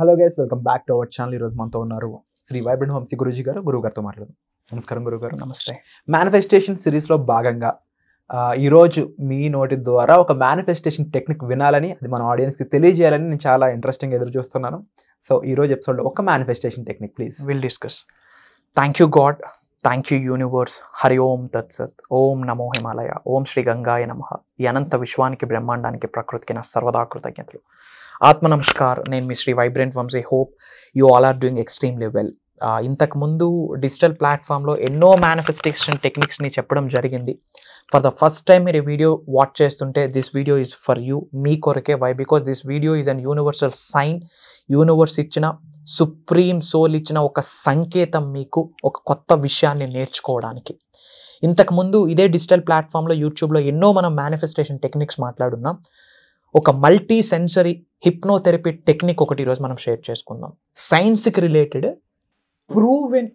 Hello guys, welcome back to our channel. ఈరోజు మనతో ఉన్నారు శ్రీ వైబ్రెంట్ వంశీ గురూజీ గారు. గురుగారితో మాట్లాడదాం. నమస్కారం గురుగారు. నమస్తే. మేనిఫెస్టేషన్ సిరీస్లో భాగంగా ఈరోజు మీ నోటి ద్వారా ఒక మేనిఫెస్టేషన్ టెక్నిక్ వినాలని, అది మన ఆడియన్స్కి తెలియజేయాలని నేను చాలా ఇంట్రెస్టింగ్ ఎదురు చూస్తున్నాను. సో ఈరోజు ఎపిసోడ్లో ఒక manifestation technique please. Will discuss. Thank you God, thank you universe. Hari Om తత్సత్. ఓం నమో హిమాలయ. ఓం శ్రీ గంగాయ నమః. ఈ అనంత విశ్వానికి, బ్రహ్మాండానికి, ప్రకృతికి నా సర్వదా కృతజ్ఞతలు. ఆత్మ నమస్కార్. నేను మీ Shri Vibrant Vamshi. Hope you all are doing extremely well. ఇంతకుముందు డిజిటల్ ప్లాట్ఫామ్లో ఎన్నో మేనిఫెస్టేషన్ టెక్నిక్స్ని చెప్పడం జరిగింది. ఫర్ ద ఫస్ట్ టైం మీరు ఈ వీడియో వాచ్ చేస్తుంటే this video is for you, మీ కొరకే. Why? Because this video is an universal sign. Universe ఇచ్చిన, సుప్రీం సోల్ ఇచ్చిన ఒక సంకేతం మీకు ఒక కొత్త విషయాన్ని నేర్చుకోవడానికి. ఇంతకుముందు ఇదే డిజిటల్ ప్లాట్ఫామ్లో యూట్యూబ్లో ఎన్నో మనం మేనిఫెస్టేషన్ టెక్నిక్స్ మాట్లాడున్నాం. ఒక మల్టీ సెన్సరీ హిప్నోథెరపీ టెక్నిక్ ఒకటి ఈరోజు మనం షేర్ చేసుకుందాం. సైన్స్కి related, proven,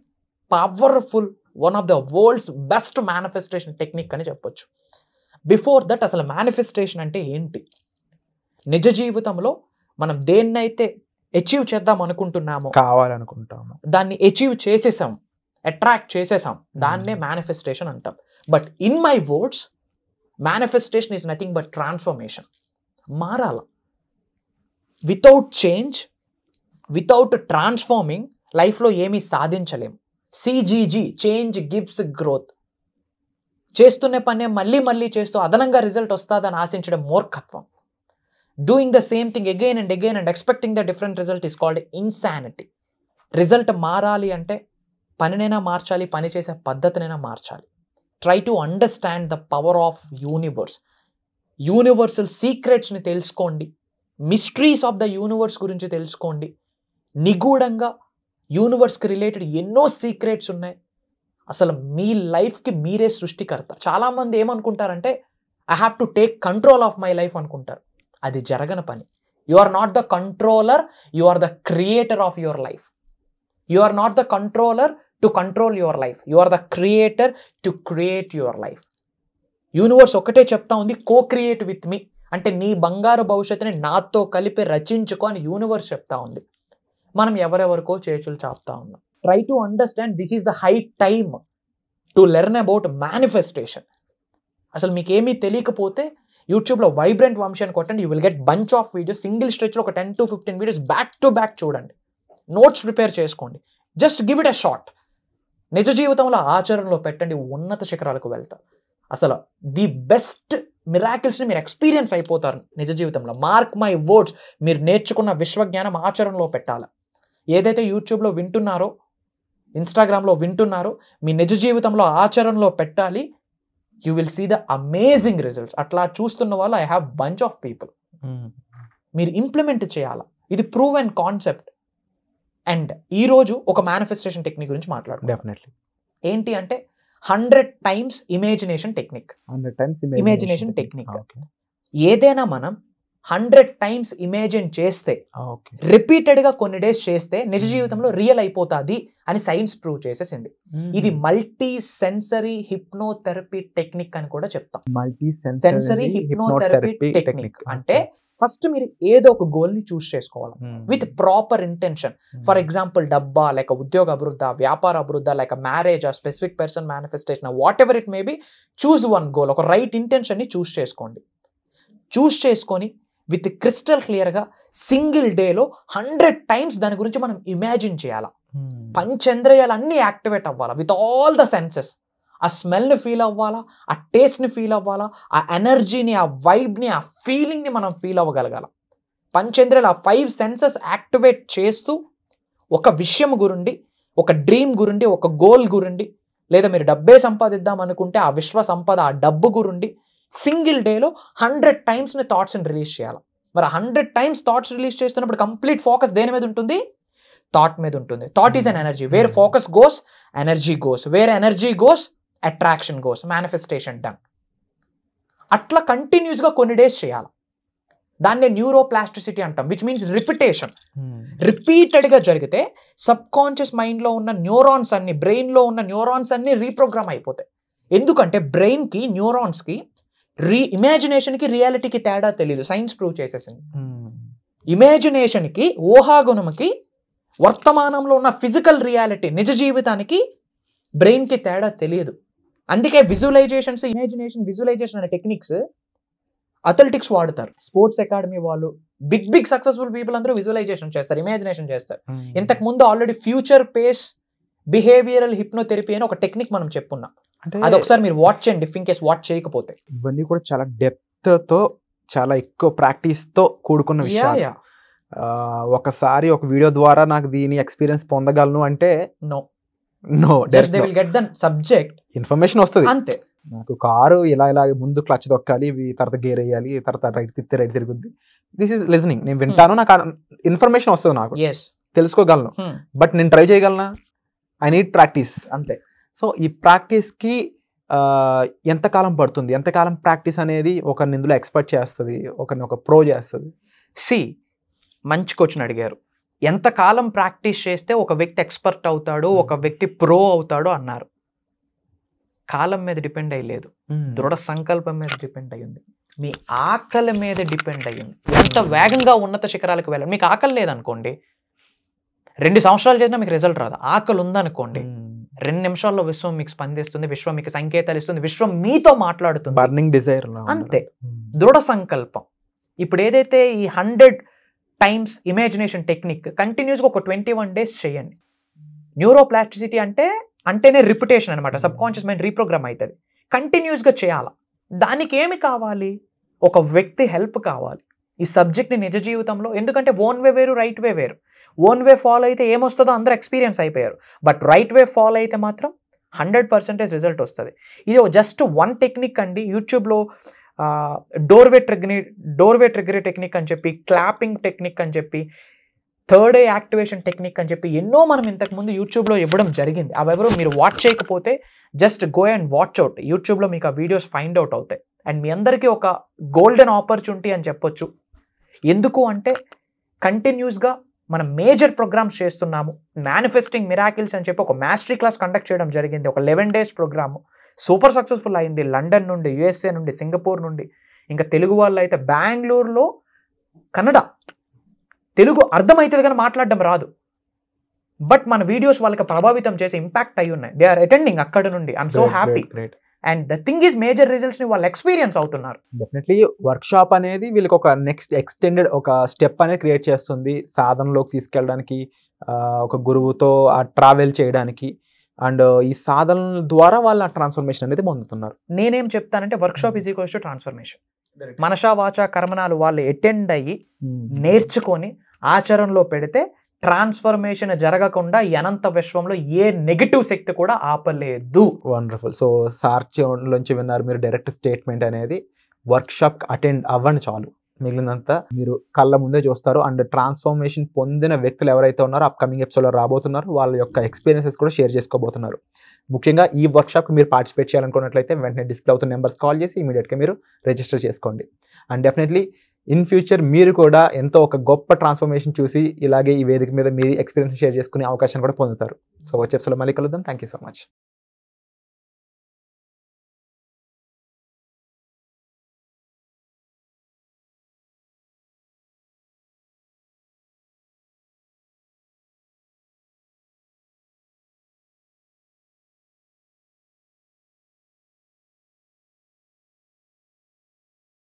powerful, one of the world's best manifestation technique అని చెప్పొచ్చు. బిఫోర్ దట్, అసలు మేనిఫెస్టేషన్ అంటే ఏంటి? నిజ జీవితంలో మనం దేన్నైతే అచీవ్ చేద్దాం అనుకుంటున్నామో, కావాలనుకుంటాము, దాన్ని అచీవ్ చేసేసాం, అట్రాక్ట్ చేసేసాం, దాన్నే మేనిఫెస్టేషన్ అంటాం. But in my words, manifestation is nothing but transformation. మారాల. వితౌట్ చేంజ్, వితౌట్ ట్రాన్స్ఫార్మింగ్ లైఫ్లో ఏమీ సాధించలేము. సిజీజీ, చేంజ్ గివ్స్ గ్రోత్. చేస్తున్న పనే మళ్ళీ మళ్ళీ చేస్తూ అదనంగా రిజల్ట్ వస్తుందని ఆశించడం మూర్ఖత్వం. Doing the same thing again and expecting the different result is called insanity. Result మారాలి అంటే పనినైనా మార్చాలి, పని చేసే పద్ధతినైనా మార్చాలి. Try to understand the power of universe. Universal సీక్రెట్స్ని తెలుసుకోండి. మిస్టరీస్ ఆఫ్ ద యూనివర్స్ గురించి తెలుసుకోండి. నిగూఢంగా యూనివర్స్కి రిలేటెడ్ ఎన్నో సీక్రెట్స్ ఉన్నాయి. అసలు మీ లైఫ్కి మీరే సృష్టికర్త. చాలామంది ఏమనుకుంటారంటే, I have to take control of my life అనుకుంటారు. అది జరగని పని. You are not the controller, you are the creator of your life. You are not the controller to control your life. You are the creator to create your life. Universe ఒకటే చెప్తా ఉంది, కో create with me. అంటే నీ బంగారు భవిష్యత్తుని నాతో కలిపి రచించుకో అని యూనివర్స్ చెప్తా ఉంది. మనం ఎవరెవరికో చేతులు చాపుతా ఉన్నాం. Try to understand this is the high time to learn about manifestation. అసలు మీకు ఏమీ తెలియకపోతే యూట్యూబ్లో వైబ్రెంట్ వంశీ అని కొట్టండి. You will get bunch of videos. Single స్ట్రెచ్లో ఒక 10 to 15 videos back to back చూడండి. నోట్స్ ప్రిపేర్ చేసుకోండి. Just give it a shot. నిజ జీవితంలో ఆచరణలో పెట్టండి, ఉన్నత శిఖరాలకు వెళ్తారు. అసలు ది బెస్ట్ మిరాకిల్స్ని మీరు ఎక్స్పీరియన్స్ అయిపోతారు నిజ జీవితంలో. Mark my words. మీరు నేర్చుకున్న విశ్వజ్ఞానం ఆచరణలో పెట్టాలి. ఏదైతే యూట్యూబ్లో వింటున్నారో, ఇన్స్టాగ్రామ్లో వింటున్నారో, మీ నిజ జీవితంలో ఆచరణలో పెట్టాలి. You will see the amazing results. అట్లా చూస్తున్న వాళ్ళు, I have bunch of people. మీరు ఇంప్లిమెంట్ చేయాలి. ఇది ప్రూవ్ అండ్ కాన్సెప్ట్. అండ్ ఈరోజు ఒక మేనిఫెస్టేషన్ టెక్నిక్ గురించి మాట్లాడుకుందాం. డెఫినెట్లీ. ఏంటి అంటే 100 times imagination technique. 100 times imagination technique. ఏదైనా మనం 100 times ఇమాజిన్ చేస్తే, రిపీటెడ్గా కొన్ని డేస్ చేస్తే నిజ జీవితంలో రియల్ అయిపోతుంది అని సైన్స్ ప్రూవ్ చేసేసింది. ఇది మల్టీ సెన్సరీ హిప్నోథెరపీ టెక్నిక్ అని కూడా చెప్తాం. మల్టీ సెన్సరీ హిప్నోథెరపీ టెక్నిక్ అంటే ఫస్ట్ మీరు ఏదో ఒక గోల్ని చూస్ చేసుకోవాలి with proper intention. For example డబ్బా, లేక ఉద్యోగ అభివృద్ధి, వ్యాపార అభివృద్ధి, లేక మ్యారేజ్, ఆ specific person manifestation, what ever it may be, choose one goal. ఒక రైట్ ఇంటెన్షన్ని చూస్ చేసుకోండి. చూస్ చేసుకొని విత్ క్రిస్టల్ క్లియర్గా సింగిల్ డేలో 100 times దాని గురించి మనం ఇమాజిన్ చేయాలా. పంచేంద్రియాలు అన్నీ యాక్టివేట్ అవ్వాలా విత్ ఆల్ ద సెన్సెస్. ఆ స్మెల్ని ఫీల్ అవ్వాలా, ఆ టేస్ట్ని ఫీల్ అవ్వాలా, ఆ ఎనర్జీని, ఆ వైబ్ని, ఆ ఫీలింగ్ని మనం ఫీల్ అవ్వగలగాల. పంచేంద్రియాలు, ఆ 5 senses యాక్టివేట్ చేస్తూ ఒక విషయం గురించి, ఒక డ్రీమ్ గురించి, ఒక గోల్ గురించి, లేదా మీరు డబ్బే సంపాదిద్దాం అనుకుంటే ఆ విశ్వ సంపద, ఆ డబ్బు గురించి సింగిల్ డేలో 100 times థాట్స్ని రిలీజ్ చేయాలి. మరి 100 times థాట్స్ రిలీజ్ చేస్తున్నప్పుడు కంప్లీట్ ఫోకస్ దేని మీద ఉంటుంది? థాట్ మీద ఉంటుంది. Thought is an energy. Where focus goes, energy goes. Where energy goes, attraction goes. Manifestation done. అట్లా కంటిన్యూస్గా కొన్ని డేస్ చేయాలి. దాన్నే న్యూరోప్లాస్టిసిటీ అంటాం, విచ్ మీన్స్ రిపిటేషన్. రిపీటెడ్గా జరిగితే సబ్ కాన్షియస్ మైండ్లో ఉన్న న్యూరాన్స్ అన్ని, బ్రెయిన్లో ఉన్న న్యూరాన్స్ అన్ని రీప్రోగ్రామ్ అయిపోతాయి. ఎందుకంటే బ్రెయిన్కి, న్యూరాన్స్కి ఇమాజినేషన్కి, రియాలిటీకి తేడా తెలియదు. సైన్స్ ప్రూవ్ చేసేసింది. ఇమాజినేషన్కి, ఊహాగుణముకి, వర్తమానంలో ఉన్న ఫిజికల్ రియాలిటీ, నిజ జీవితానికి, బ్రెయిన్కి తేడా తెలియదు. అందుకే విజువలైజేషన్స్, ఇమాజినేషన్, విజువలైజేషన్ అనే టెక్నిక్స్ అథ్లెటిక్స్ వాడతారు. స్పోర్ట్స్ అకాడమీ వాళ్ళు, బిగ్ సక్సెస్ఫుల్ పీపుల్ అందరూ విజువలైజేషన్ చేస్తారు, ఇమాజినేషన్ చేస్తారు. ఇంతకు ముందు already future pace behavioural hypnotherapy అని ఒక టెక్నిక్ మనం చెప్పున్నాం. అది ఒకసారి మీరు వాచ్ చేయండి, ఇఫ్ ఇన్ కేస్ వాచ్ చేయకపోతే. ఇవన్నీ కూడా చాలా డెప్త్ తో, చాలా ఎక్కువ ప్రాక్టీస్ తో కూడుకున్న విషయాలు. ఒకసారి ఒక వీడియో ద్వారా నాకు దీని ఎక్స్పీరియన్స్ పొందగలను అంటే no, just they will get the subject, information వస్తుంది అంతే. నాకు కారు ఇలా ముందు క్లచ్ దొక్కాలి, తర్వాత గేర్ వేయాలి, తర్వాత రైట్ తిప్పితే రైట్ తిరుగుద్ది. This is listening. నేను వింటాను, నాకు ఇన్ఫర్మేషన్ వస్తుంది, నాకు తెలుసుకోగలను. బట్ నేను ట్రై చేయగలనా? ఐ నీడ్ ప్రాక్టీస్, అంతే. సో ఈ ప్రాక్టీస్కి ఎంతకాలం పడుతుంది, ఎంతకాలం ప్రాక్టీస్ అనేది ఒకరిని ఇందులో ఎక్స్పర్ట్ చేస్తుంది, ఒకరిని ఒక ప్రో చేస్తుంది? మంచి క్వశ్చన్ అడిగారు. ఎంతకాలం ప్రాక్టీస్ చేస్తే ఒక వ్యక్తి ఎక్స్పర్ట్ అవుతాడు, ఒక వ్యక్తి ప్రో అవుతాడు అన్నారు. కాలం మీద డిపెండ్ అయ్యలేదు, దృఢ సంకల్పం మీద డిపెండ్ అయ్యింది, మీ ఆకలి మీద డిపెండ్ అయ్యింది. ఎంత వేగంగా ఉన్నత శిఖరాలకు వెళ్ళాలి. మీకు ఆకలి లేదనుకోండి, 2 సంవత్సరాలు చేసినా మీకు రిజల్ట్ రాదు. ఆకలి ఉందనుకోండి, 2 నిమిషాల్లో విశ్వం మీకు స్పందిస్తుంది, విశ్వం మీకు సంకేతాలు ఇస్తుంది, విశ్వం మీతో మాట్లాడుతుంది. బర్నింగ్ డిజైర్, అంతే. దృఢ సంకల్పం. ఇప్పుడు ఏదైతే ఈ 100 times ఇమాజినేషన్ టెక్నిక్ కంటిన్యూస్గా ఒక 21 days చేయండి. న్యూరోప్లాస్టిసిటీ అంటేనే రిపిటేషన్ అనమాట. సబ్ కాన్షియస్ మైండ్ రీప్రోగ్రామ్ అవుతుంది. కంటిన్యూస్గా చేయాలి. దానికి ఏమి కావాలి? ఒక వ్యక్తి హెల్ప్ కావాలి ఈ సబ్జెక్ట్ని నిజ జీవితంలో. ఎందుకంటే ఓన్ వే వేరు, రైట్ వే వేరు. ఓన్ వే ఫాలో అయితే ఏమొస్తుందో అందరూ ఎక్స్పీరియన్స్ అయిపోయారు. బట్ రైట్ వే ఫాలో అయితే మాత్రం 100% రిజల్ట్ వస్తుంది. ఇది జస్ట్ 1 టెక్నిక్ అండి. యూట్యూబ్లో డోర్వే ట్రిగ్గర్ టెక్నిక్ అని చెప్పి, క్లాపింగ్ టెక్నిక్ అని చెప్పి, థర్డ్ ఐ యాక్టివేషన్ టెక్నిక్ అని చెప్పి ఎన్నో మనం ఇంతకుముందు యూట్యూబ్లో ఇవ్వడం జరిగింది. అవెవరో మీరు వాచ్ చేయకపోతే just go and watch out. యూట్యూబ్లో మీకు ఆ వీడియోస్ ఫైండ్ అవుట్ అవుతాయి. అండ్ మీ అందరికీ ఒక గోల్డెన్ ఆపర్చునిటీ అని చెప్పొచ్చు. ఎందుకు అంటే కంటిన్యూస్గా మనం మేజర్ ప్రోగ్రామ్స్ చేస్తున్నాము. మేనిఫెస్టింగ్ మిరాకిల్స్ అని చెప్పి ఒక మాస్టరీ క్లాస్ కండక్ట్ చేయడం జరిగింది. ఒక 11 days ప్రోగ్రాము సూపర్ సక్సెస్ఫుల్ అయింది. లండన్ నుండి, USA నుండి, సింగపూర్ నుండి, ఇంకా తెలుగు వాళ్ళు అయితే బెంగళూరులో, కన్నడ. తెలుగు అర్థమవుతుంది కానీ మాట్లాడడం రాదు. బట్ మన వీడియోస్ వాళ్ళకి ప్రభావితం చేసి ఇంపాక్ట్ అయ్యి ఉన్నాయి. దే ఆర్ అటెండింగ్ అక్కడ నుండి. I'm so happy. And the thing is major results ని వాళ్ళు ఎక్స్పీరియన్స్ అవుతున్నారు. డెఫినెట్లీ వర్క్ షాప్ అనేది వీళ్ళకి ఒక నెక్స్ట్ ఎక్స్టెండెడ్ ఒక స్టెప్ అనేది క్రియేట్ చేస్తుంది, సాధనలోకి తీసుకెళ్ళడానికి, ఒక గురువుతో ఆ ట్రావెల్ చేయడానికి. అండ్ ఈ సాధన ద్వారా వాళ్ళ ట్రాన్స్ఫర్మేషన్ అనేది పొందుతున్నారు. నేనేం చెప్తానంటే work is equals to transformation. మనసా వాచా కర్మనాలు వాళ్ళు అటెండ్ అయ్యి నేర్చుకొని ఆచరణలో పెడితే ట్రాన్స్ఫర్మేషన్ జరగకుండా అనంత విశ్వంలో ఏ నెగిటివ్ శక్తి కూడా ఆపలేదు. వండర్ఫుల్. సో సార్ నుంచి విన్నారు మీరు డైరెక్ట్ స్టేట్మెంట్ అనేది. వర్క్ షాప్ అటెండ్ అవ్వండి చాలు, మిగిలినంతా మీరు కళ్ళ ముందే చూస్తారు. అండ్ ట్రాన్స్ఫర్మేషన్ పొందిన వ్యక్తులు ఎవరైతే ఉన్నారో అప్కమింగ్ ఎపిసోడ్లో రాబోతున్నారు, వాళ్ళ యొక్క ఎక్స్పీరియన్సెస్ కూడా షేర్ చేసుకోబోతున్నారు. ముఖ్యంగా ఈ వర్క్షాప్కి మీరు పార్టిసిపేట్ చేయాలనుకున్నట్లయితే వెంటనే డిస్ప్లే అవుతున్న నెంబర్స్ కాల్ చేసి ఇమీడియట్గా మీరు రిజిస్టర్ చేసుకోండి. అండ్ డెఫినెట్లీ ఇన్ ఫ్యూచర్ మీరు కూడా ఎంతో ఒక గొప్ప ట్రాన్స్ఫర్మేషన్ చూసి ఇలాగే ఈ వేదిక మీద మీ ఎక్స్పీరియన్స్ షేర్ చేసుకునే అవకాశం కూడా పొందుతారు. సో వచ్చే ఎపిసోడ్లో మళ్ళీ కలుద్దాం. Thank you so much.